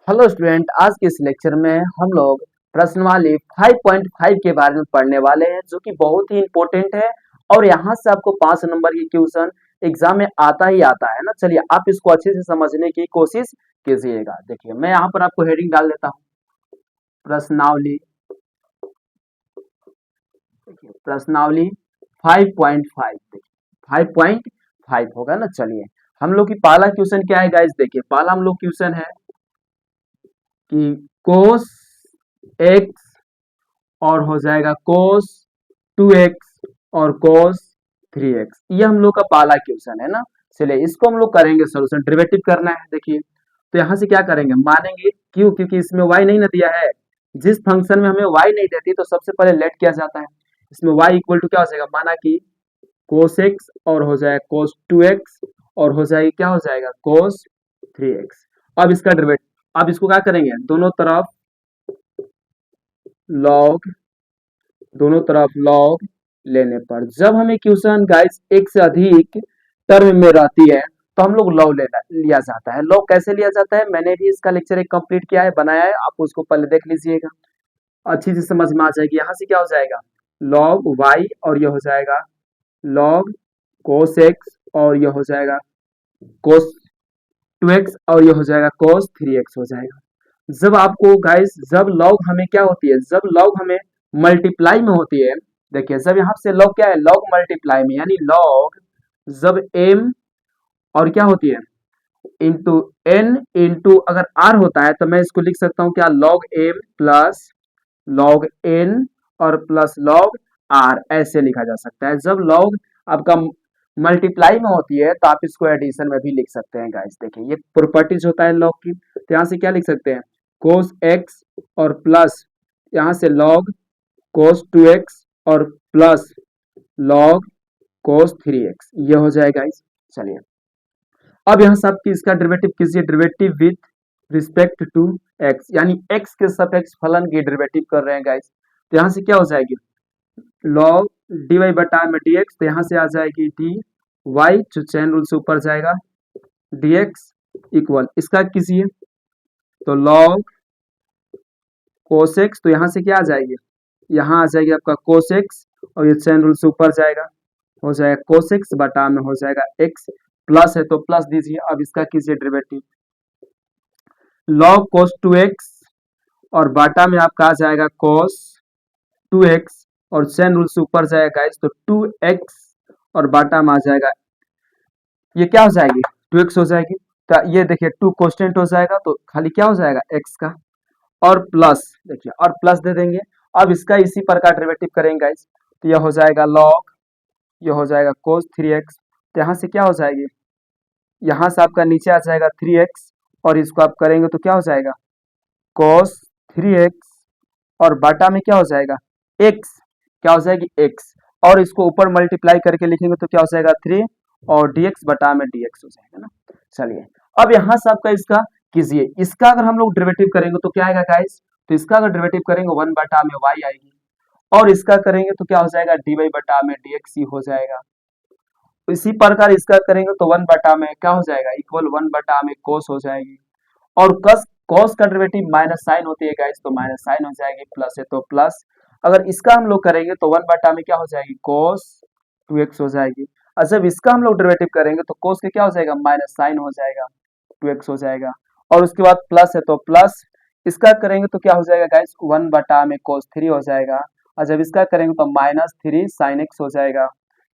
Hello student, आज के इस लेक्चर में हम लोग प्रश्नावली 5.5 के बारे में पढ़ने वाले हैं जो कि बहुत ही इंपॉर्टेंट है। और यहाँ से आपको 5 नंबर की क्वेश्चन एग्जाम में आता ही आता है ना। चलिए आप इसको अच्छे से समझने की कोशिश कीजिएगा। देखिए मैं यहाँ पर आपको हेडिंग डाल देता हूँ, प्रश्नावली। देखिए प्रश्नावली 5.5, देखिए 5.5 होगा ना। चलिए हम लोग की पहला क्वेश्चन क्या है गाइस, देखिए पहला हम लोग क्वेश्चन है कि कोस एक्स और हो जाएगा कोस 2x और कोस 3x। ये हम लोग का पहला क्वेश्चन है ना। चलिए इसको हम लोग करेंगे सोल्यूशन, डेरिवेटिव करना है। देखिए तो यहाँ से क्या करेंगे, मानेंगे क्यों, क्योंकि इसमें y नहीं ना दिया है। जिस फंक्शन में हमें y नहीं देती तो सबसे पहले लेट किया जाता है। इसमें y इक्वल टू क्या हो जाएगा, माना कि कोस एक्स और हो जाएगा कोस 2x और हो जाएगी क्या हो जाएगा कोस 3x। अब इसका डेरिवेटिव, अब इसको क्या करेंगे, दोनों तरफ लॉग लेने पर जब हमें क्वेश्चन गाइस एक से अधिक टर्म में रहती है तो हम लोग लॉग लिया जाता है। लॉग कैसे लिया जाता है, मैंने भी इसका लेक्चर एक कंप्लीट किया है, बनाया है, आप उसको पहले देख लीजिएगा, अच्छी से समझ में आ जाएगी। यहाँ से क्या हो जाएगा लॉग वाई और ये हो जाएगा लॉग कोस एक्स और ये हो जाएगा कोस 2x और ये हो जाएगा कोस 3x हो जाएगा। जब आपको गाइस, जब लॉग हमें क्या होती है, जब लॉग हमें मल्टीप्लाई में होती है, देखिए जब यहाँ से लॉग क्या है, लॉग मल्टीप्लाई में, यानी लॉग जब m और क्या होती है इंटू n इंटू अगर r होता है तो मैं इसको लिख सकता हूँ क्या, log m plus log n और प्लस लॉग r, ऐसे लिखा जा सकता है। जब लॉग आपका मल्टीप्लाई में होती है तो आप इसको एडिशन में भी लिख सकते हैं गाइस। देखिए ये प्रॉपर्टीज होता है लॉग की, तो यहाँ से क्या लिख सकते हैं कोस x और प्लस यहाँ से लॉग कोस 2x और प्लस लॉग कोस 3x, ये हो जाएगा गाइस। चलिए अब यहाँ से आपकी इसका डेरिवेटिव कीजिए, derivative with respect to x, यानी x के सापेक्ष फलन की डेरिवेटिव कर रहे हैं गाइस। तो यहाँ से क्या हो जाएगी लॉग dy बटा में dx, तो यहाँ से आ जाएगी dy, जो चैन रूल से ऊपर जाएगा, dx इक्वल इसका कीजिए तो लॉग कोसेक्स, तो यहाँ से क्या आ जाएगी, यहाँ आ जाएगी आपका कोसेक्स और ये चैन रूल से ऊपर जाएगा, हो जाएगा कोसेक्स बटा में हो जाएगा x, प्लस है तो प्लस दीजिए। अब इसका कीजिए डेरिवेटिव लॉग कोस 2x और बाटा में आपका आ जाएगा कोस 2x और चैन रूल से ऊपर जाएगा गाइस, तो 2x और बाटा में आ जाएगा, ये क्या हो जाएगी 2x हो जाएगी। तो ये देखिए 2 कांस्टेंट हो जाएगा तो खाली क्या हो जाएगा x का, और प्लस देखिए और प्लस दे देंगे। अब इसका इसी प्रकार डेरिवेटिव करेंगे गाइस, तो यह हो जाएगा लॉग, ये हो जाएगा कोस 3x, तो यहाँ से क्या हो जाएगी, यहाँ से आपका नीचे आ जाएगा 3x और इसको आप करेंगे तो क्या हो जाएगा कोस 3x और बाटा में क्या हो जाएगा x, क्या हो जाएगी x, और इसको ऊपर मल्टीप्लाई करके लिखेंगे तो क्या हो जाएगा 3 और dx बटा में dx हो जाएगा ना। चलिए अब यहाँ से आपका इसका कीजिए, इसका अगर हम लोग डेरिवेटिव करेंगे तो क्या आएगा गाइस, तो इसका अगर डेरिवेटिव करेंगे 1 बटा में y आएगी, और इसका करेंगे तो क्या हो जाएगा dy बटा में dx ही हो जाएगा। इसी प्रकार इसका करेंगे तो 1 बटा में क्या हो जाएगा इक्वल 1 बटा में कोस हो जाएगी, और कस कॉस का डेरिवेटिव माइनस साइन होती है गाइस, तो माइनस साइन हो जाएगी, प्लस है तो प्लस। अगर इसका हम लोग करेंगे तो 1 बटा में क्या हो जाएगी कोस 2x हो जाएगी, और जब इसका हम लोग डेरिवेटिव करेंगे तो कोस के क्या हो जाएगा माइनस साइन हो जाएगा, 2x हो जाएगा, और उसके बाद प्लस है तो प्लस, इसका करेंगे तो क्या हो जाएगा गाइस 1 बटा में कोस 3 हो जाएगा, और जब इसका करेंगे तो माइनस 3 साइन x हो जाएगा,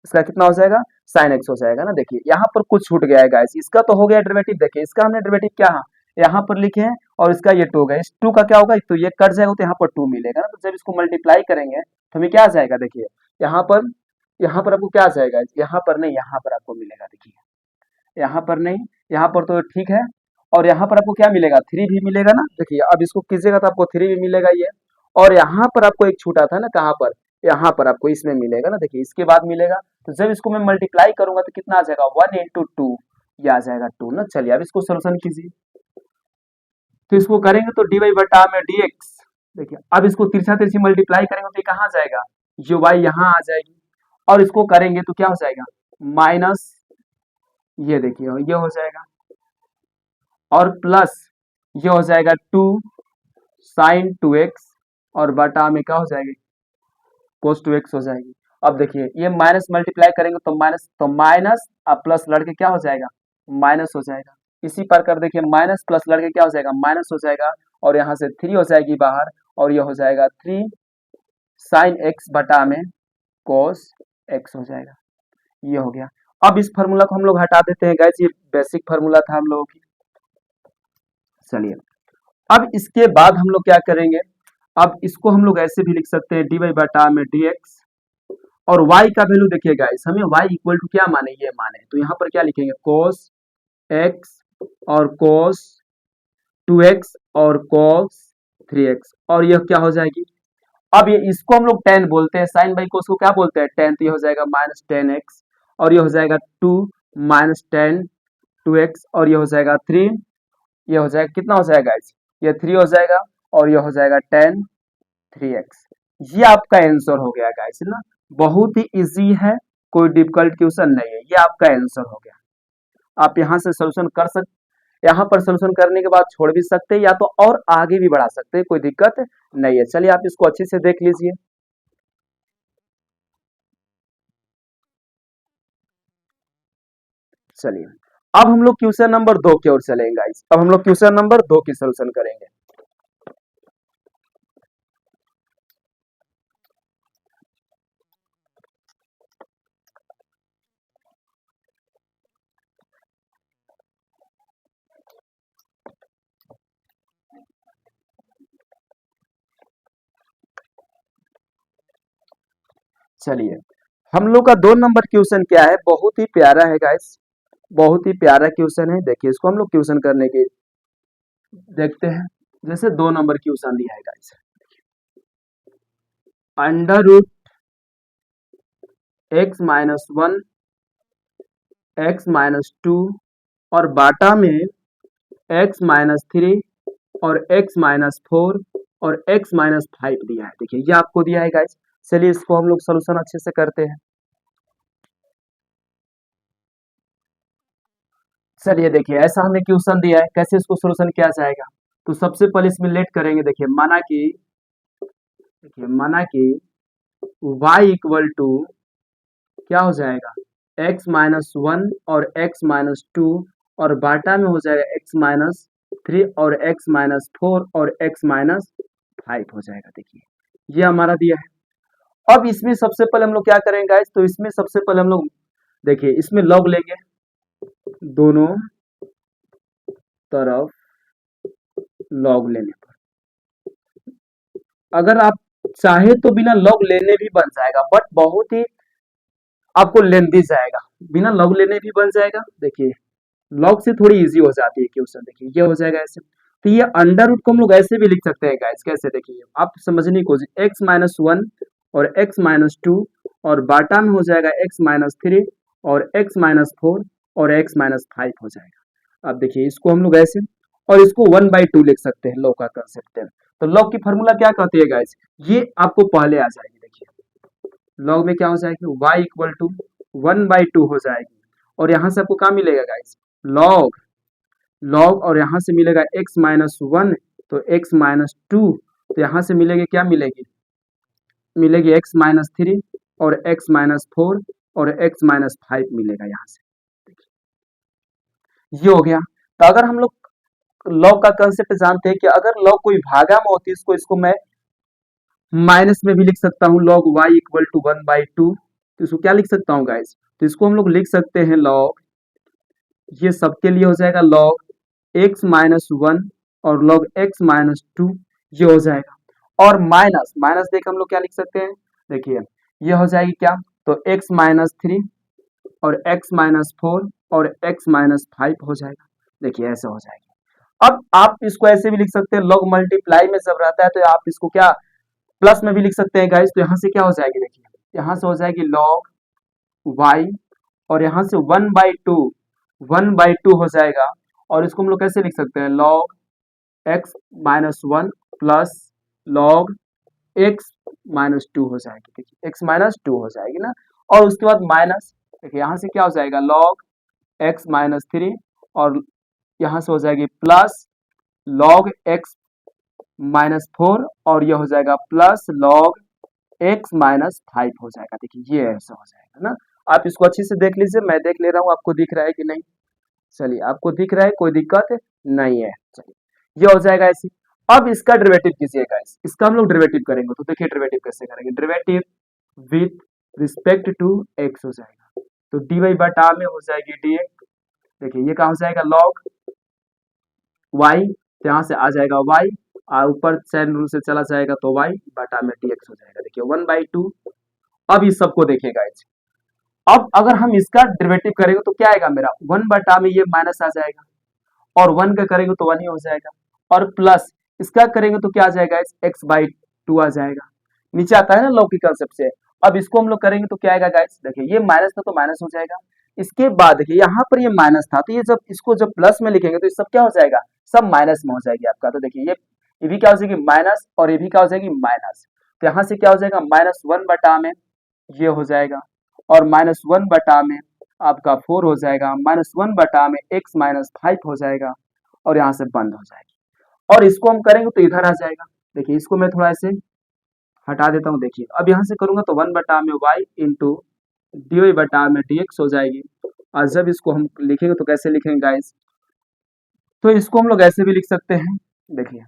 इसका कितना हो जाएगा साइन x हो जाएगा ना। देखिए यहाँ पर कुछ छूट गया है गाइस, इसका तो हो गया डेरिवेटिव, देखिए इसका हमने डेरिवेटिव क्या यहाँ पर लिखे हैं, और इसका ये 2 होगा, इस 2 का क्या होगा, तो ये कट जाएगा तो यहाँ पर 2 मिलेगा ना। तो जब इसको मल्टीप्लाई करेंगे तो हमें क्या आ जाएगा, देखिए यहाँ पर आपको क्या आ जाएगा, यहाँ पर नहीं यहाँ पर आपको मिलेगा, देखिए यहाँ पर नहीं, यहाँ पर तो ठीक है, और यहाँ पर आपको क्या मिलेगा 3 भी मिलेगा ना। देखिए अब इसको कीजिएगा तो आपको 3 भी मिलेगा ये, और यहाँ पर आपको एक छूटा था ना, कहाँ पर, यहाँ पर आपको इसमें मिलेगा ना, देखिए इसके बाद मिलेगा। तो जब इसको मैं मल्टीप्लाई करूंगा तो कितना आ जाएगा 1 इंटू 2, ये आ जाएगा 2 ना। चलिए अब इसको सोल्यूशन कीजिए, तो इसको करेंगे तो dy बटा में dx, देखिए अब इसको तिरछा तिरछी मल्टीप्लाई करेंगे तो ये कहाँ आ जाएगा, जो y यहाँ आ जाएगी, और इसको करेंगे तो क्या हो जाएगा माइनस, ये देखिए ये हो जाएगा, और प्लस ये हो जाएगा 2 sin 2x और बटा में क्या हो जाएगी cos 2x हो जाएगी। अब देखिए ये माइनस मल्टीप्लाई करेंगे तो माइनस अब प्लस लड़के क्या हो जाएगा माइनस हो जाएगा। इसी प्रकार देखिए माइनस प्लस लड़के क्या हो जाएगा माइनस हो जाएगा और यहाँ से 3 हो जाएगी बाहर और ये हो जाएगा 3 sin x बटा में cos x हो जाएगा। ये हो गया। अब इस फार्मूला को हम लोग हटा देते हैं गाइस, ये बेसिक फार्मूला था हम लोगों की। चलिए अब इसके बाद हम लोग क्या करेंगे, अब इसको हम लोग ऐसे भी लिख सकते हैं dy बटा में dx और y का वैल्यू देखिए गाइस हमें y इक्वल टू क्या माने ये माने, तो यहाँ पर क्या लिखेंगे cos x और cos 2x और cos 3x और यह क्या हो जाएगी। अब ये इसको हम लोग tan बोलते हैं, साइन बाई कोस को क्या बोलते हैं tan, तो ये हो जाएगा माइनस टेन एक्स और ये हो जाएगा 2 माइनस टेन 2x और ये हो जाएगा 3, ये हो जाएगा कितना हो जाएगा गाइस ये 3 हो जाएगा और ये हो जाएगा tan 3x। ये आपका आंसर हो गया गाइस ना, बहुत ही इजी है, कोई डिफिकल्ट क्वेश्चन नहीं है, ये आपका आंसर हो गया। आप यहाँ से सोल्यूशन कर सकते, यहाँ पर सोल्यूशन करने के बाद छोड़ भी सकते हैं या तो और आगे भी बढ़ा सकते हैं, कोई दिक्कत नहीं है। चलिए आप इसको अच्छे से देख लीजिए। चलिए अब हम लोग क्वेश्चन नंबर 2 की ओर चलेंगे गाइस, अब हम लोग क्वेश्चन नंबर 2 की सोल्यूशन करेंगे। चलिए हम लोग का 2 नंबर क्वेश्चन क्या है, बहुत ही प्यारा है गाइस, बहुत ही प्यारा क्वेश्चन है। देखिए इसको हम लोग क्वेश्चन करने के देखते हैं। जैसे 2 नंबर क्वेश्चन दिया है guys, under root X minus one X minus two और बाटा में एक्स माइनस थ्री और एक्स माइनस फोर और एक्स माइनस फाइव दिया है। देखिए ये आपको दिया है गाइस। चलिए इसको हम लोग सोल्यूशन अच्छे से करते हैं। चलिए देखिए ऐसा हमें क्वेश्चन दिया है, कैसे इसको सोल्यूशन किया जाएगा। तो सबसे पहले इसमें लेट करेंगे। देखिए माना कि y इक्वल टू क्या हो जाएगा x माइनस वन और x माइनस टू और बाटा में हो जाएगा x माइनस थ्री और x माइनस फोर और x माइनस फाइव हो जाएगा। देखिए ये हमारा दिया है। अब इसमें सबसे पहले हम लोग क्या करेंगे गाइस, तो इसमें सबसे पहले हम लोग देखिए इसमें लॉग लेंगे, दोनों तरफ लॉग लेने पर अगर आप चाहे तो बिना लॉग लेने भी बन जाएगा, बट बहुत ही आपको लेंदी जाएगा। बिना लॉग लेने भी बन जाएगा। देखिए लॉग से थोड़ी इजी हो जाती है क्वेश्चन। देखिए ये हो जाएगा ऐसे, तो ये अंडर रूट को हम लोग ऐसे भी लिख सकते हैं गाइस। कैसे देखिए आप समझने की कोशिश, एक्स माइनस वन और एक्स माइनस टू और बाटा में हो जाएगा एक्स माइनस थ्री और एक्स माइनस फोर और एक्स माइनस फाइव हो जाएगा। अब देखिए इसको हम लोग ऐसे और इसको 1/2 लिख सकते हैं, लॉग का कंसेप्ट है। तो लॉग की फॉर्मूला क्या कहती है गाइस, ये आपको पहले आ जाएगी। देखिए लॉग में क्या हो जाएगी y इक्वल टू 1/2 हो जाएगी और यहाँ से आपको क्या मिलेगा गाइस लॉग लॉग और यहाँ से मिलेगा x माइनस वन तो x माइनस टू, तो यहाँ से मिलेगी क्या मिलेगी x माइनस थ्री और x माइनस फोर और x माइनस फाइव मिलेगा यहाँ से। ये हो गया। तो अगर हम लोग लॉग का कंसेप्ट जानते हैं कि अगर लॉग कोई भागा में होती है इसको मैं माइनस में भी लिख सकता हूँ, लॉग y इक्वल टू 1/2, तो इसको क्या लिख सकता हूँ गाइस, तो इसको हम लोग लिख सकते हैं लॉग, ये सबके लिए हो जाएगा लॉग x माइनस वन और लॉग x माइनस टू, ये हो जाएगा। और माइनस माइनस देख हम लोग क्या लिख सकते हैं, देखिए ये हो जाएगी क्या, तो x माइनस थ्री और x माइनस फोर और x माइनस फाइव हो जाएगा। देखिए ऐसे हो जाएगी। अब आप इसको ऐसे भी लिख सकते हैं, लॉग मल्टीप्लाई में जब रहता है तो आप इसको क्या प्लस में भी लिख सकते हैं गाइस। तो यहाँ से क्या हो जाएगी, देखिए यहाँ से हो जाएगी लॉग y और यहाँ से 1/2 हो जाएगा और इसको हम लोग कैसे लिख सकते हैं log x minus one plus log x minus two हो जाएगी। देखिए x माइनस टू हो जाएगी ना, और उसके बाद माइनस, देखिए यहाँ से क्या हो जाएगा लॉग x माइनस थ्री और यहाँ से हो जाएगी प्लस log x माइनस 4 और ये हो जाएगा प्लस log x माइनस 5 हो जाएगा। देखिए ये ऐसा हो जाएगा ना। आप इसको अच्छे से देख लीजिए, मैं देख ले रहा हूँ, आपको दिख रहा है कि नहीं। चलिए आपको दिख रहा है, कोई दिक्कत नहीं है। चलिए ये हो जाएगा ऐसे। अब इसका डेरिवेटिव कीजिएगा, इसका हम लोग डेरिवेटिव करेंगे। तो देखिए डेरिवेटिव कैसे करेंगे, derivative with respect to X हो जाएगा। तो डी वाई बटा में हो जाएगी डी एक्स। देखिए ये कहाँ हो जाएगा लॉग वाई, यहाँ से आ जाएगा वाई, ऊपर चैन रूल से चला जाएगा तो वाई बटा में डी एक्स हो जाएगा। देखिए 1/2। अब इस सबको देखिएगा, अब अगर हम इसका डेरिवेटिव करेंगे तो क्या आएगा मेरा 1 बटा में ये माइनस आ जाएगा, और 1 का करेंगे तो 1 ही हो जाएगा, और प्लस इसका करेंगे तो क्या आ जाएगा x/2 आ जाएगा। नीचे आता है ना लॉग की कंसेप्ट से। अब इसको हम लोग करेंगे तो क्या आएगा गाइस, देखिए ये माइनस था तो माइनस हो जाएगा। इसके बाद देखिए यहाँ पर ये माइनस था, तो ये जब इसको जब प्लस में लिखेंगे तो ये सब क्या हो जाएगा, सब माइनस में हो जाएगी आपका। तो देखिए ये भी क्या हो जाएगी माइनस, और ये भी क्या हो जाएगी माइनस। तो यहाँ से क्या हो जाएगा -1 बटा में ये हो जाएगा, और -1 बटा में आपका 4 हो जाएगा, -1 बटा में x-5 हो जाएगा, और यहाँ से बंद हो जाएगी। और इसको हम करेंगे तो इधर आ जाएगा। देखिए इसको मैं थोड़ा ऐसे हटा देता हूँ। देखिए अब यहाँ से करूंगा तो 1 बटा में y इंटू डी वाई बटा में डी एक्स हो जाएगी। और जब इसको हम लिखेंगे तो कैसे लिखेंगे गाइस, तो इसको हम लोग ऐसे भी लिख सकते हैं। देखिए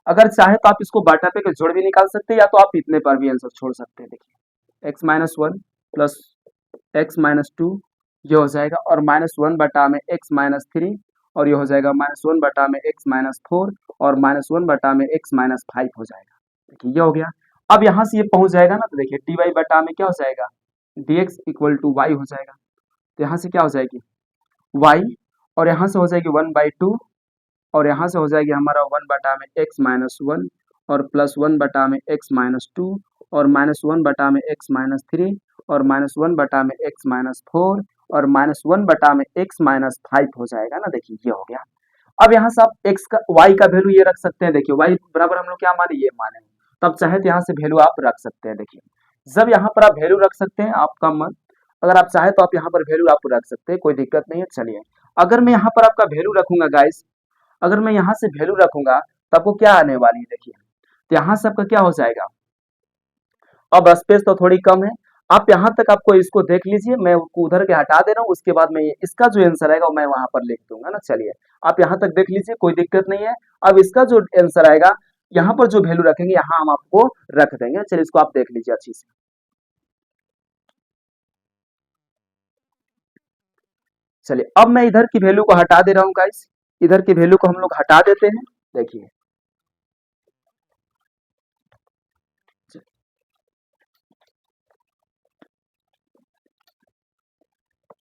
अगर चाहे तो आप इसको बाटा पे के जोड़ भी निकाल सकते हैं, या तो आप इतने पर भी आंसर छोड़ सकते हैं। देखिए x-1 प्लस x-2 ये हो जाएगा, और -1 बटा में x-3, और ये हो जाएगा -1 बटा में x-4, और -1 बटा में x-5 हो जाएगा। देखिए ये हो गया। अब यहाँ से ये पहुंच जाएगा ना, तो देखिए डी वाई बटा में क्या हो जाएगा dx इक्वल टू वाई हो जाएगा। तो यहाँ से क्या हो जाएगी y, और यहाँ से हो जाएगी 1/2, और यहाँ से हो जाएगी हमारा 1 बटा में x-1, और +1 बटा में x-2, और -1 बटा में x-3, और -1 बटा में x-4, और -1 बटा में x-5 हो जाएगा ना। देखिए ये हो गया। अब यहाँ से आप x का y का वैल्यू ये रख सकते हैं। देखिए y बराबर हम लोग क्या माने, ये माने, तब चाहे तो यहाँ से वैल्यू आप रख सकते हैं। देखिए जब यहाँ पर आप वैल्यू रख सकते हैं, आपका मन, अगर आप चाहे तो आप यहाँ पर वैल्यू आप रख सकते हैं, कोई दिक्कत नहीं है। चलिए अगर मैं यहाँ पर आपका वैल्यू रखूंगा गाइस, अगर मैं यहाँ से वैल्यू रखूंगा तो आपको क्या आने वाली है, देखिए तो यहाँ से आपका क्या हो जाएगा। अब स्पेस तो थोड़ी कम है, आप यहाँ तक आपको इसको देख लीजिए, मैं उधर के हटा दे रहा हूँ, उसके बाद मैं इसका जो आंसर आएगा वो मैं वहां पर लिख दूंगा ना। चलिए आप यहाँ तक देख लीजिए, कोई दिक्कत नहीं है। अब इसका जो आंसर आएगा, यहाँ पर जो वैल्यू रखेंगे यहाँ हम आपको रख देंगे। चलिए इसको आप देख लीजिए अच्छी से। चलिए अब मैं इधर की वैल्यू को हटा दे रहा हूँ गाइस, इधर की वैल्यू को हम लोग हटा देते हैं। देखिए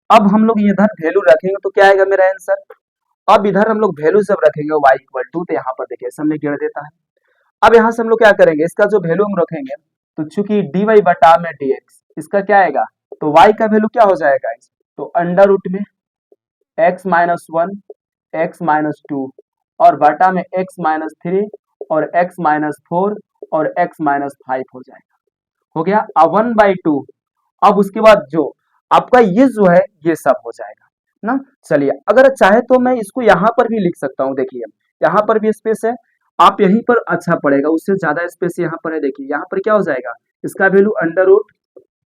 अब हम लोग इधर वैल्यू रखेंगे तो क्या आएगा मेरा आंसर। अब इधर हम लोग वैल्यू जब रखेंगे y इक्वल टू, तो यहाँ पर देखिए सब में गिर देता है। अब यहाँ से हम लोग क्या करेंगे, इसका जो वैल्यू हम रखेंगे, तो चूंकि डी वाई बटा में डी एक्स, इसका क्या आएगा, तो y का वैल्यू क्या हो जाएगा, तो अंडर रूट में x-1 x-2, और बटा में x-3, और x-4, और x-5 हो जाएगा। हो गया अब 1/2। अब उसके बाद जो आपका ये जो है ये सब हो जाएगा ना। चलिए अगर चाहे तो मैं इसको यहाँ पर भी लिख सकता हूँ। देखिए यहाँ पर भी स्पेस है, आप यहीं पर अच्छा पड़ेगा, उससे ज्यादा स्पेस यहाँ पर है। देखिए यहाँ पर क्या हो जाएगा, इसका वैल्यू अंडर रूट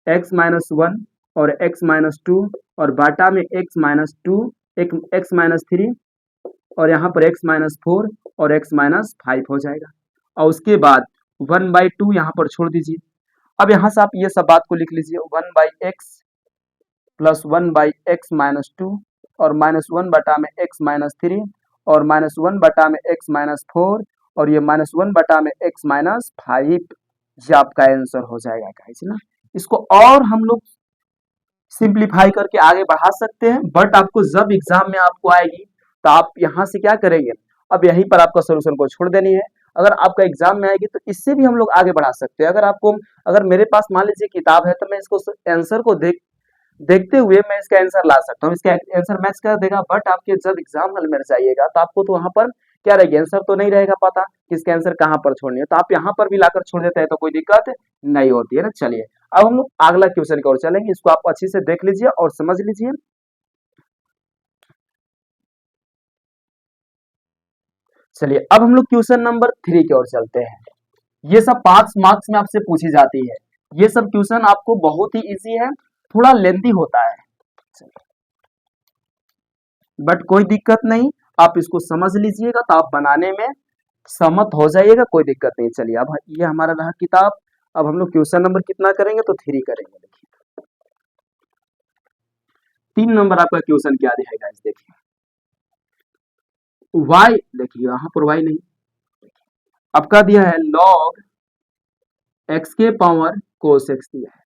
x-1 और x-2, और बाटा में x-2, x-3, और यहाँ पर x-4 और x-5 हो जाएगा। और उसके बाद 1/2 यहाँ पर छोड़ दीजिए। अब यहाँ से आप ये सब बात को लिख लीजिए, 1/x प्लस 1/x-2, और -1 बटा में x-3, और -1 बटा में x-4, और ये -1 बटा में x-5, ये आपका आंसर हो जाएगा गाइस ना। इसको और हम लोग सिंप्लीफाई करके आगे बढ़ा सकते हैं, बट आपको जब एग्जाम में आपको आएगी तो आप यहाँ से क्या करेंगे, अब यहीं पर आपका सोल्यूशन को छोड़ देनी है। अगर आपका एग्जाम में आएगी तो इससे भी हम लोग आगे बढ़ा सकते हैं। अगर मेरे पास मान लीजिए किताब है, तो मैं इसको आंसर को देखते हुए मैं इसका आंसर ला सकता हूँ, इसका आंसर मैच कर देगा। बट आपके जब एग्जाम हॉल में जाइएगा तो आपको तो वहां पर क्या रहेगा, आंसर तो नहीं रहेगा पता कि इसका आंसर कहाँ पर छोड़नी है, तो आप यहाँ पर भी लाकर छोड़ देते हैं तो कोई दिक्कत नहीं होती है ना। चलिए अब हम लोग अगला क्वेश्चन की ओर चलेंगे, इसको आप अच्छी से देख लीजिए और समझ लीजिए। चलिए अब हम लोग क्वेश्चन नंबर 3 की ओर चलते हैं। ये सब 5 मार्क्स में आपसे पूछी जाती है। ये सब क्वेश्चन आपको बहुत ही इजी है, थोड़ा लेंथी होता है, बट कोई दिक्कत नहीं, आप इसको समझ लीजिएगा तो आप बनाने में सहमत हो जाइएगा, कोई दिक्कत नहीं। चलिए अब ये हमारा रहा किताब। अब हम लोग क्वेश्चन नंबर कितना करेंगे तो 3 करेंगे। देखिए 3 नंबर आपका क्वेश्चन क्या दिया इस देखिए y, देखिए यहाँ पर y नहीं, आपका दिया है log x के पावर cos x दिया है,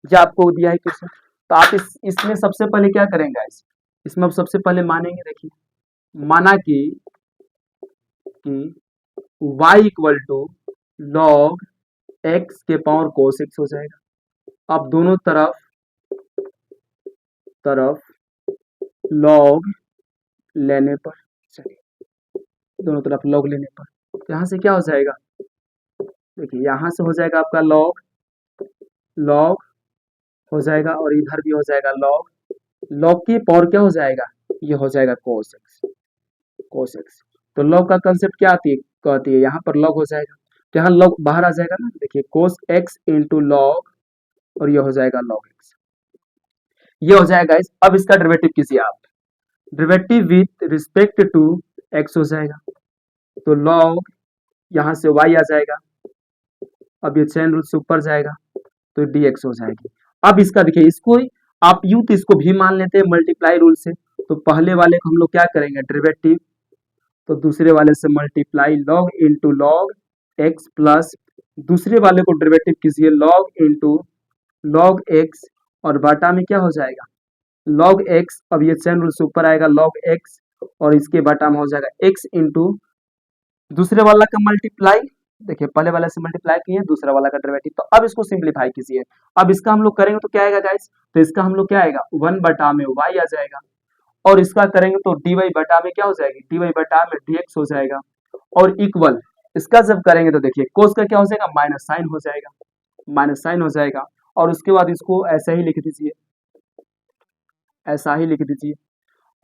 ये आपको दिया है क्वेश्चन। तो आप इसमें सबसे पहले क्या करेंगे इसमें आप सबसे पहले मानेंगे, देखिए माना कि y equal to log x के पावर cos x हो जाएगा। अब दोनों तरफ लॉग लेने पर, चलिए दोनों तरफ लॉग लेने पर तो यहाँ से क्या हो जाएगा, देखिए यहाँ से हो जाएगा आपका लॉग हो जाएगा और इधर भी हो जाएगा लॉग की पावर क्या हो जाएगा, ये हो जाएगा cos x। तो लॉग का कंसेप्ट क्या कहती है, यहाँ पर लॉग हो जाएगा तो यहाँ लॉग बाहर आ जाएगा ना, देखिए cos x इंटू लॉग और ये हो जाएगा log x, ये हो जाएगा गाइस। अब इसका डेरिवेटिव कीजिए आप, derivative with respect to x हो जाएगा, तो log यहाँ से y आ जाएगा, अब ये चेन रूल से ऊपर जाएगा तो dx हो जाएगी। अब इसका देखिए इसको आप यूं तो इसको भी मान लेते हैं मल्टीप्लाई रूल से, तो पहले वाले को हम लोग क्या करेंगे डेरिवेटिव, तो दूसरे वाले से multiply log into log x plus दूसरे वाले को डेरिवेटिव कीजिए log इंटू लॉग एक्स और बाटा में क्या हो जाएगा log x, अब ये चेन रूल से ऊपर आएगा log x और इसके बाटा में हो जाएगा x इंटू दूसरे वाला का मल्टीप्लाई, देखिए पहले वाले से मल्टीप्लाई किए दूसरा वाला का डेरिवेटिव। तो अब इसको सिंप्लीफाई कीजिए, अब इसका हम लोग करेंगे तो क्या आएगा गाइस, तो इसका हम लोग क्या आएगा 1 बटा में y आ जाएगा और इसका करेंगे तो dy बटा में क्या हो जाएगी, dy बटा में dx हो जाएगा और इक्वल इसका जब करेंगे तो देखिए कोस का क्या हो जाएगा माइनस साइन हो जाएगा और उसके बाद इसको ऐसा ही लिख दीजिए, ऐसा ही लिख दीजिए।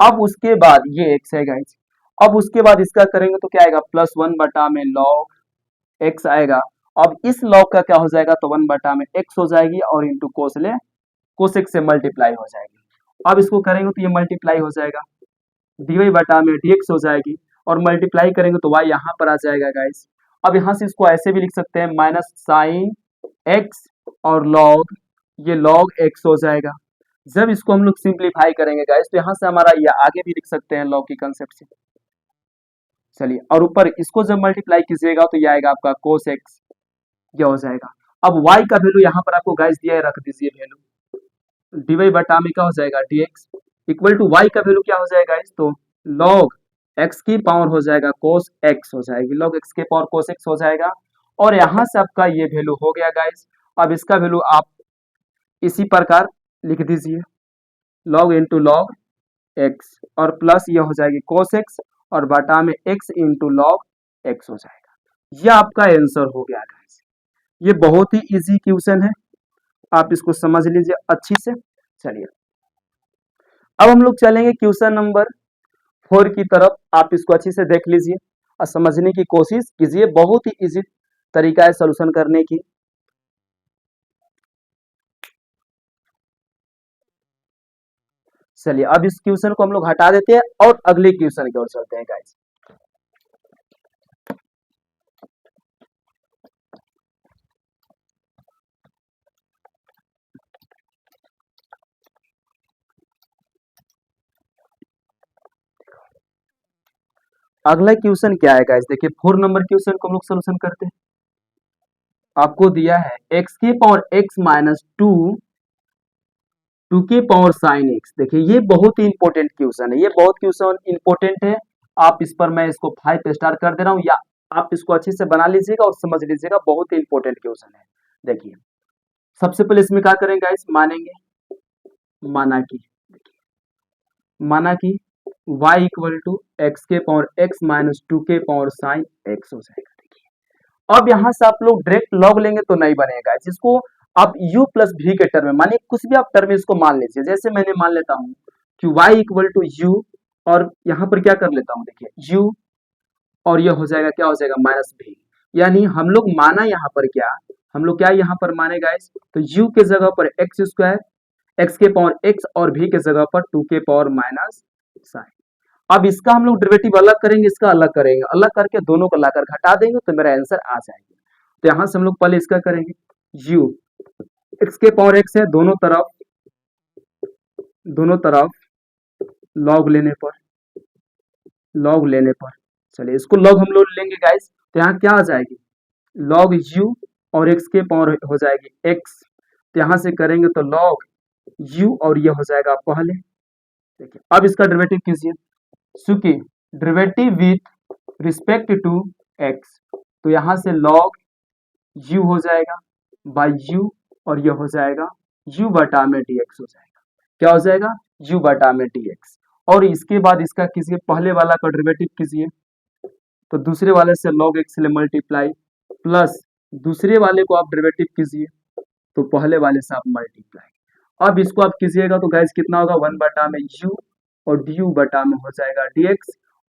अब उसके बाद ये x है गाइस, अब उसके बाद इसका करेंगे तो क्या आएगा +1 बटा में log x आएगा। अब इस log का क्या हो जाएगा तो 1 बटा में x हो जाएगी और इंटू कोस x से मल्टीप्लाई हो जाएगी। अब इसको करेंगे तो ये मल्टीप्लाई हो जाएगा, dy बटा में dx हो जाएगी और मल्टीप्लाई करेंगे तो y यहाँ पर आ जाएगा गाइस। अब यहाँ से इसको ऐसे भी लिख सकते हैं माइनस साइन x और log, ये log x हो जाएगा। जब इसको हम लोग सिंप्लीफाई करेंगे गाइस तो यहाँ से हमारा ये आगे भी लिख सकते हैं लॉग की कंसेप्ट से। चलिए और ऊपर इसको जब मल्टीप्लाई कीजिएगा तो ये आएगा आपका cos x, ये हो जाएगा। अब y का वैल्यू यहाँ पर आपको गाइस दिया है, रख दीजिए वैल्यू, dy बटा में क्या हो जाएगा dx इक्वल टू y का वैल्यू क्या हो जाएगा गाइस, तो log x की पावर हो जाएगा cos x हो जाएगी, log x के पावर cos x हो जाएगा और यहाँ से आपका ये वैल्यू हो गया गाइस। अब इसका वैल्यू आप इसी प्रकार लिख दीजिए log इंटू लॉग एक्स और प्लस ये हो जाएगी cos x और बटा में x इंटू लॉग एक्स हो जाएगा। यह आपका आंसर हो गया गाइस। ये बहुत ही इजी क्वेश्चन है, आप इसको समझ लीजिए अच्छी से। चलिए अब हम लोग चलेंगे क्वेश्चन नंबर 4 की तरफ, आप इसको अच्छी से देख लीजिए और समझने की कोशिश कीजिए, बहुत ही इजी तरीका है सोल्यूशन करने की। चलिए अब इस क्वेश्चन को हम लोग हटा देते हैं और अगले क्वेश्चन की ओर चलते हैं गाइस। अगला क्वेश्चन क्या है गाइस, देखिए 4 नंबर क्वेश्चन को हम लोग सोल्यूशन करते हैं। आपको दिया है x की पावर x माइनस 2 के पावर साइन x। देखिए ये बहुत ही इंपॉर्टेंट क्वेश्चन है, ये बहुत क्वेश्चन इंपॉर्टेंट है। आप इस पर मैं इसको 5 स्टार कर दे रहा हूँ, या आप इसको अच्छे से बना लीजिएगा और समझ लीजिएगा, बहुत ही इंपॉर्टेंट क्वेश्चन है। देखिए सबसे पहले इसमें क्या करेंगे गाइस, माना कि y इक्वल टू एक्स के पावर x माइनस 2 के पावर साइन x हो जाएगा। देखिए अब यहाँ से आप लोग डायरेक्ट लॉग लेंगे तो नहीं बनेगा, इसको आप u प्लस v के टर्म में, मानिए कुछ भी आप टर्म में इसको मान लीजिए। जैसे मैंने मान लेता हूँ कि y इक्वल टू u और यहाँ पर क्या कर लेता हूँ, देखिए u और ये हो जाएगा क्या हो जाएगा -v। यानी हम लोग माना यहाँ पर क्या, हम लोग क्या यहाँ पर माने गाइस, तो u के जगह पर एक्स स्क्वायर, एक्स के पावर x और v के जगह पर 2 के पावर -sin। अब इसका हम लोग डेरिवेटिव अलग करेंगे, इसका अलग करेंगे, अलग करके दोनों को लाकर घटा देंगे तो मेरा आंसर आ जाएगा। तो यहाँ से हम लोग पहले इसका करेंगे, u x के पावर x है, दोनों तरफ लॉग लेने पर चलिए इसको लॉग हम लोग लेंगे गाइस, तो यहाँ क्या आ जाएगी, लॉग u और x के पावर हो जाएगी x, तो यहाँ से करेंगे तो लॉग u और ये हो जाएगा पहले। देखिए अब इसका डेरिवेटिव कीजिए, चूंकि derivative with respect to x, तो यहाँ से log u हो जाएगा बाय u और ये हो जाएगा u बटा में dx हो जाएगा। क्या हो जाएगा, u बटा में dx। और इसके बाद इसका कीजिए, पहले वाला का डेरिवेटिव कीजिए, तो दूसरे वाले से log x से मल्टीप्लाई, प्लस दूसरे वाले को आप डेरिवेटिव कीजिए तो पहले वाले से आप मल्टीप्लाई। अब इसको आप कीजिएगा तो गाइस कितना होगा, 1 बटा में u और du बटा में हो जाएगा dx,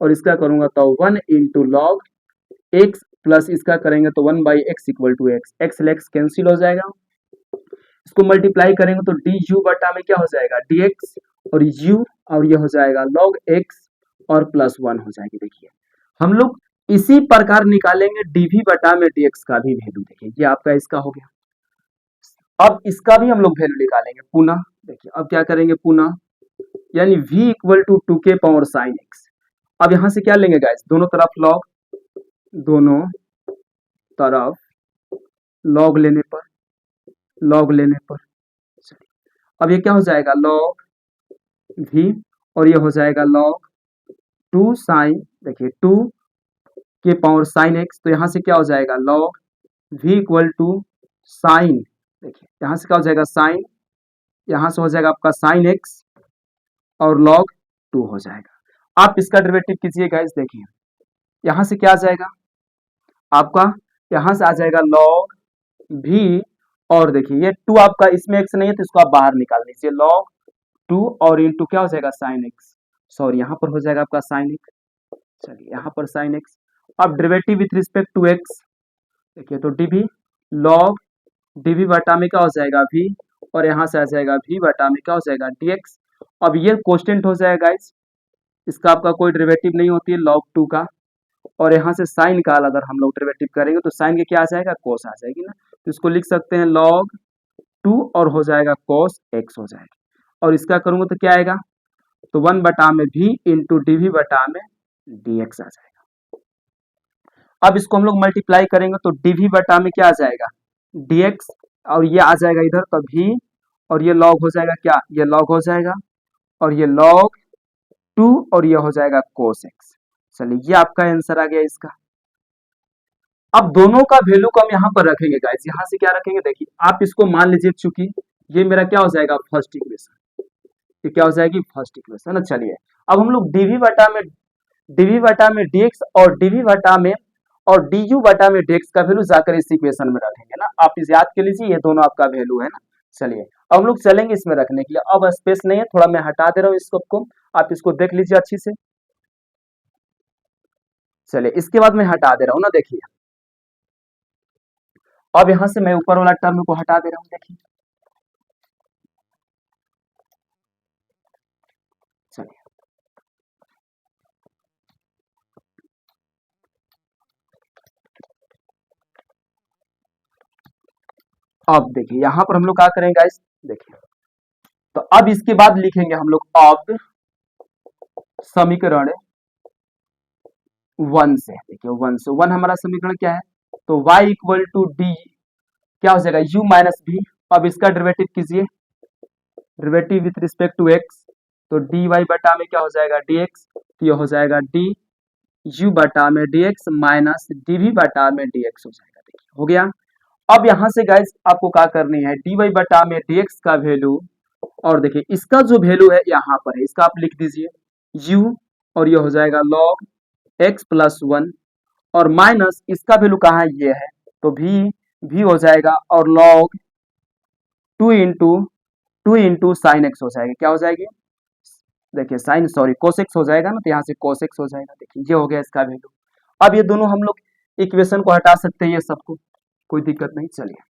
और इसका करूंगा तो 1 इंटू लॉग x प्लस इसका करेंगे तो 1 by x equal to x, x लेक्स कैंसिल हो जाएगा, इसको मल्टीप्लाई करेंगे तो du बटा में क्या हो जाएगा dx और u और ये हो जाएगा log x और प्लस 1 हो जाएगी। देखिए हम लोग इसी प्रकार निकालेंगे dv बटा में dx का भी वैल्यू। देखिए ये आपका इसका हो गया, अब इसका भी हम लोग वैल्यू निकालेंगे पुनः। देखिए अब क्या करेंगे पुनः, यानी v इक्वल टू 2 के पावर साइन x। अब यहां से क्या लेंगे गाइस, दोनों तरफ लॉग लेने पर अब ये क्या हो जाएगा log v और ये हो जाएगा log 2 साइन, देखिए 2 के पावर साइन x, तो यहाँ से क्या हो जाएगा log v equal to sine, देखिए यहाँ से क्या हो जाएगा साइन, यहाँ से हो जाएगा आपका साइन x और log 2 हो जाएगा। आप इसका डेरिवेटिव कीजिए गाइस, देखिए यहाँ से क्या आ जाएगा आपका, यहाँ से आ जाएगा log v और देखिए ये 2 आपका इसमें x नहीं है तो इसको आप बाहर निकाल लीजिए, log 2 और इंटू क्या हो जाएगा साइन x, सॉरी यहाँ पर हो जाएगा आपका साइन x, चलिए यहाँ पर साइन x। अब derivative with respect to x, देखिए तो log dv बटा में क्या हो जाएगा v और यहाँ से आ जाएगा v बटा में क्या हो जाएगा dx। अब ये कांस्टेंट हो जाएगा गाइस, इसका आपका कोई डेरिवेटिव नहीं होती है log 2 का, और यहाँ से साइन का अगर हम लोग डेरिवेटिव करेंगे तो साइन के क्या आ जाएगा कोस आ जाएगी ना, तो इसको लिख सकते हैं log 2 और हो जाएगा cos x हो जाएगा, और इसका करूंगा तो क्या आएगा, तो 1 बटा में v इंटू dv बटा में dx आ जाएगा। अब इसको हम लोग मल्टीप्लाई करेंगे तो dv बटा में क्या आ जाएगा dx और ये आ जाएगा इधर तो v और ये log हो जाएगा क्या, ये log हो जाएगा और ये log 2 और ये हो जाएगा cos x। चलिए ये आपका आंसर आ गया इसका। अब दोनों का वैल्यू को हम यहाँ पर रखेंगे गाइस, यहाँ से क्या रखेंगे, देखिए आप इसको मान लीजिए चूंकि ये मेरा क्या हो जाएगा फर्स्ट इक्वेशन, ये क्या हो जाएगी फर्स्ट इक्वेशन ना। चलिए अब हम लोग dv बटा में dx और dv बटा में और du बटा में dx का वैल्यू जाकर इस इक्वेशन में रखेंगे ना, आप इसे याद कर लीजिए, ये दोनों आपका वैल्यू है ना। चलिए अब हम लोग चलेंगे इसमें रखने के लिए, अब स्पेस नहीं है, थोड़ा मैं हटा दे रहा हूँ इसको को, आप इसको देख लीजिए अच्छी से। चलिए इसके बाद मैं हटा दे रहा हूँ ना, देखिए अब यहां से मैं ऊपर वाला टर्म को हटा दे रहा हूं, देखिए चलिए अब देखिए यहां पर हम लोग क्या करेंगे गाइस, देखिए तो अब इसके बाद लिखेंगे हम लोग अब समीकरण 1 से, देखिए 1 से 1 हमारा समीकरण क्या है, तो y इक्वल टू डी क्या हो जाएगा u माइनस v। अब इसका डेरिवेटिव कीजिए, derivative with respect to x, तो dy बटा में क्या हो जाएगा dx, तो ये हो जाएगा डी u बटा में dx माइनस dv बटा में dx हो जाएगा। देखिए हो गया। अब यहां से गाइस आपको क्या करनी है, dy बटा में dx का वैल्यू और देखिए इसका जो वैल्यू है यहाँ पर है, इसका आप लिख दीजिए u और ये हो जाएगा log x प्लस 1 और माइनस इसका वैल्यू कहाँ है, ये है तो v हो जाएगा और log 2 इंटू साइन x हो जाएगा, क्या हो जाएगी, देखिए साइन सॉरी cos x हो जाएगा ना, तो यहाँ से cos x हो जाएगा। देखिए ये हो गया इसका वैल्यू। अब ये दोनों हम लोग इक्वेशन को हटा सकते हैं, ये सबको कोई दिक्कत नहीं। चलिए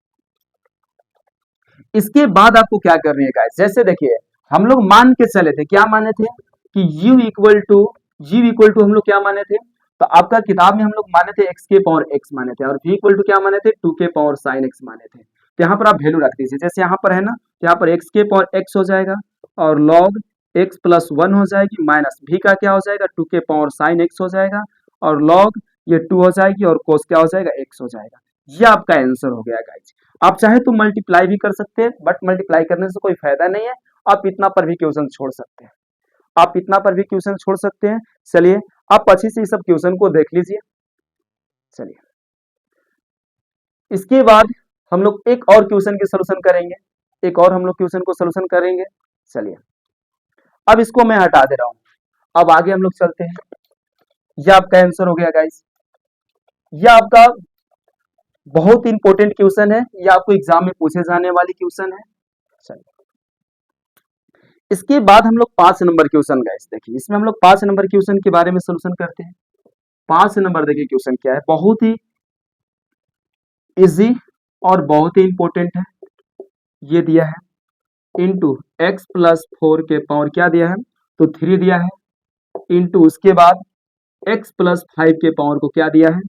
इसके बाद आपको क्या करनी है गाइस, जैसे देखिए हम लोग मान के चले थे, क्या माने थे कि u इक्वल टू हम लोग क्या माने थे, तो आपका किताब में हम लोग माने थे x के पावर x माने थे, और v इक्वल टू क्या माने थे 2 के पावर साइन x माने थे। तो यहाँ पर आप वैल्यू रख दीजिए, जैसे यहाँ पर है ना, तो यहाँ पर x के पावर x हो जाएगा और log x प्लस 1 हो जाएगी, माइनस v का क्या हो जाएगा 2 के पावर साइन x हो जाएगा, और log ये 2 हो जाएगी और cos क्या हो जाएगा x हो जाएगा। ये आपका आंसर हो गया गाइज। आप चाहे तो मल्टीप्लाई भी कर सकते हैं, बट मल्टीप्लाई करने से कोई फायदा नहीं है, आप इतना पर भी क्वेश्चन छोड़ सकते हैं, आप इतना पर भी क्वेश्चन छोड़ सकते हैं। चलिए आप अच्छी से इस सब क्वेश्चन को देख लीजिए। चलिए इसके बाद हम लोग एक और क्वेश्चन के सॉल्यूशन करेंगे, एक और हम लोग क्वेश्चन को सॉल्यूशन करेंगे। चलिए अब इसको मैं हटा दे रहा हूं, अब आगे हम लोग चलते हैं। यह आपका आंसर हो गया गाइस, यह आपका बहुत इंपॉर्टेंट क्वेश्चन है, यह आपको एग्जाम में पूछे जाने वाली क्वेश्चन है। चलिए इसके बाद हम लोग 5 नंबर क्वेश्चन गाइस, देखिए इसमें हम लोग 5 नंबर क्वेश्चन के बारे में सॉल्यूशन करते हैं। 5 नंबर देखिए क्वेश्चन क्या है, बहुत ही इजी और बहुत ही इंपॉर्टेंट है। ये दिया है इंटू एक्स प्लस 4 के पावर क्या दिया है, तो 3 दिया है, इंटू उसके बाद x प्लस 5 के पावर को क्या दिया है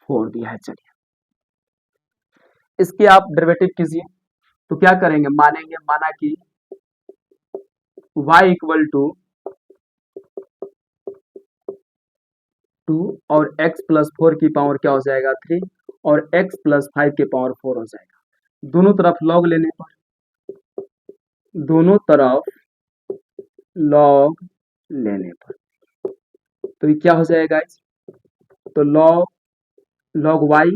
4 दिया है। चलिए इसके आप डेरिवेटिव कीजिए, तो क्या करेंगे, मानेंगे माना कि y इक्वल टू 2 और x प्लस 4 की पावर क्या हो जाएगा 3 और x प्लस 5 के पावर 4 हो जाएगा। दोनों तरफ लॉग लेने पर, दोनों तरफ लॉग लेने पर तो ये क्या हो जाएगा, तो लॉग y,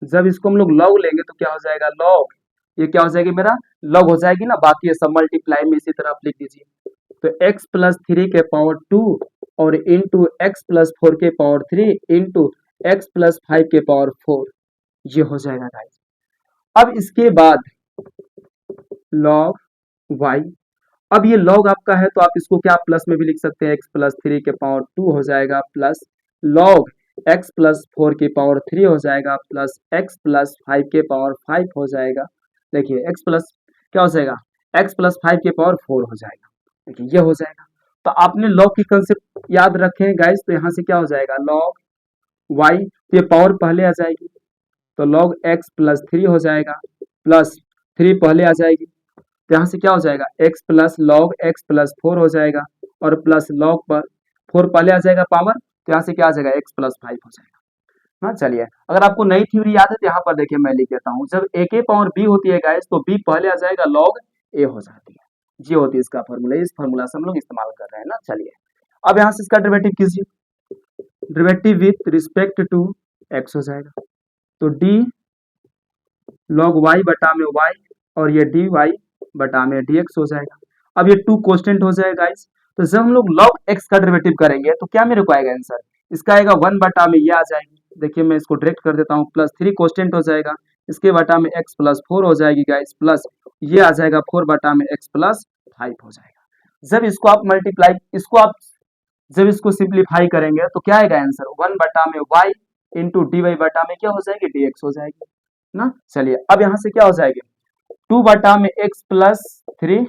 जब इसको हम लोग लॉग लेंगे तो क्या हो जाएगा लॉग, ये क्या हो जाएगी मेरा लॉग हो जाएगी ना, बाकी ये सब मल्टीप्लाई में इसी तरह आप लिख दीजिए। तो x प्लस 3 के पावर 2 और इंटू एक्स प्लस 4 के पावर 3 इंटू एक्स प्लस 5 के पावर 4, ये हो जाएगा गाइस। अब इसके बाद लॉग y, अब ये लॉग आपका है तो आप इसको क्या प्लस में भी लिख सकते हैं, x प्लस 3 के पावर 2 हो जाएगा प्लस लॉग x प्लस 4 की पावर 3 हो जाएगा प्लस x प्लस 5 के पावर 5 हो जाएगा। देखिए x प्लस क्या हो जाएगा, x प्लस 5 के पावर 4 हो जाएगा। देखिए ये हो जाएगा, तो आपने लॉग की कंसेप्ट याद रखे गाइस, तो यहाँ से क्या हो जाएगा लॉग y, तो ये पावर पहले आ जाएगी, तो लॉग x प्लस 3 हो जाएगा प्लस 3 पहले आ जाएगी, तो यहाँ से क्या हो जाएगा x plus log x plus 4 हो जाएगा और प्लस लॉग पर 4 पहले आ जाएगा पावर, तो यहाँ से क्या आ जाएगा x प्लस 5 हो जाएगा। हाँ चलिए अगर आपको नई थ्योरी याद है तो यहाँ पर देखिए मैं लिख देता हूँ, जब a के पावर b होती है गाइस तो b पहले आ जाएगा लॉग a हो जाती है, ये होती है इसका फॉर्मूला, इस फॉर्मूला से हम लोग इस्तेमाल कर रहे हैं ना। चलिए अब यहाँ से इसका डेरिवेटिव कीजिए, derivative with respect to x हो जाएगा, तो d लॉग y बटा में y और ये dy बटा में dx हो जाएगा। अब ये 2 कांस्टेंट हो जाएगा गाइस, तो जब हम लोग log x का डेरिवेटिव करेंगे तो क्या मेरे को आएगा आंसर, इसका आएगा 1 बटा में ये आ जाएगी, देखिए मैं इसको डायरेक्ट कर देता हूँ, प्लस 3 कांस्टेंट हो जाएगा, इसके बटा में x प्लस 4 हो जाएगी गाइस, प्लस ये आ जाएगा 4 बटा में x प्लस 5 हो जाएगा। जब इसको आप मल्टीप्लाई, इसको आप जब इसको सिंप्लीफाई करेंगे तो क्या आएगा आंसर 1 बटा में y इंटू डी वाई बटा में क्या हो जाएगी dx हो जाएगी ना। चलिए अब यहाँ से क्या हो जाएगी 2 बटा में x प्लस 3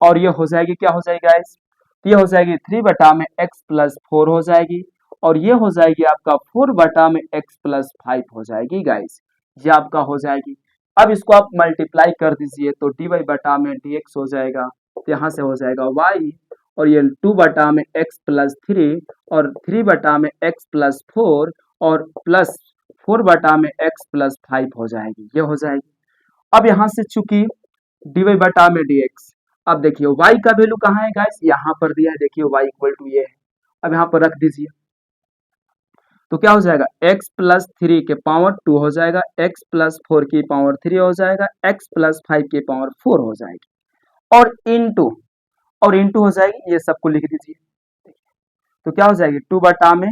और ये हो जाएगी क्या हो जाएगी गाइस, ये हो जाएगी 3 बटा में x प्लस 4 हो जाएगी और ये हो जाएगी आपका 4 बटा में x प्लस 5 हो जाएगी गाइस, ये आपका हो जाएगी। अब इसको आप मल्टीप्लाई कर दीजिए तो dy बटा में dx हो जाएगा, तो यहाँ से हो जाएगा y और ये 2 बटा में x प्लस 3 और 3 बटा में x प्लस 4 और प्लस 4 बटा में x प्लस 5 हो जाएगी, ये हो जाएगी। अब यहाँ से चूंकि dy बटा में dx, अब देखिए y का वैल्यू कहाँ है गाइस, यहाँ पर दिया है, देखिए y इक्वल टू ये है, अब यहाँ पर रख दीजिए, तो क्या हो जाएगा x प्लस 3 के पावर 2 हो जाएगा, x प्लस 4 की पावर 3 हो जाएगा, x प्लस 5 की पावर 4 हो जाएगी और इंटू हो जाएगी, ये सबको लिख दीजिए, तो क्या हो जाएगी 2 बटा में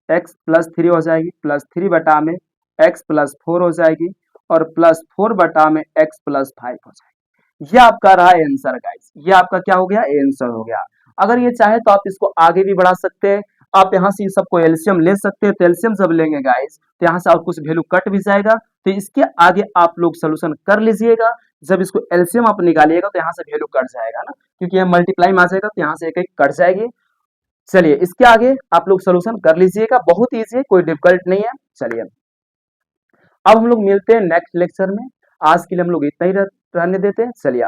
x प्लस 3 हो जाएगी प्लस 3 बटा में x प्लस 4 हो जाएगी और प्लस 4 बटा में x प्लस 5 हो जाएगी। ये आपका रहा आंसर गाइस, ये आपका क्या हो गया आंसर हो गया। अगर ये चाहे तो आप इसको आगे भी बढ़ा सकते हैं, आप यहाँ से सबको एलसीएम ले सकते हैं। तो एलसीएम जब लेंगे गाइस तो यहाँ से और कुछ वैल्यू कट भी जाएगा, तो इसके आगे आप लोग सोल्यूशन कर लीजिएगा। जब इसको एलसीएम आप निकालिएगा तो यहाँ से वैल्यू कट जाएगा ना, क्योंकि यहाँ मल्टीप्लाई में आ जाएगा तो यहाँ से एक एक कट जाएगी। चलिए इसके आगे आप लोग सोल्यूशन कर लीजिएगा, बहुत ईजी है, कोई डिफिकल्ट नहीं है। चलिए अब हम लोग मिलते हैं नेक्स्ट लेक्चर में। आज के लिए हम लोग इतना ही रहने देते हैं। चलिए।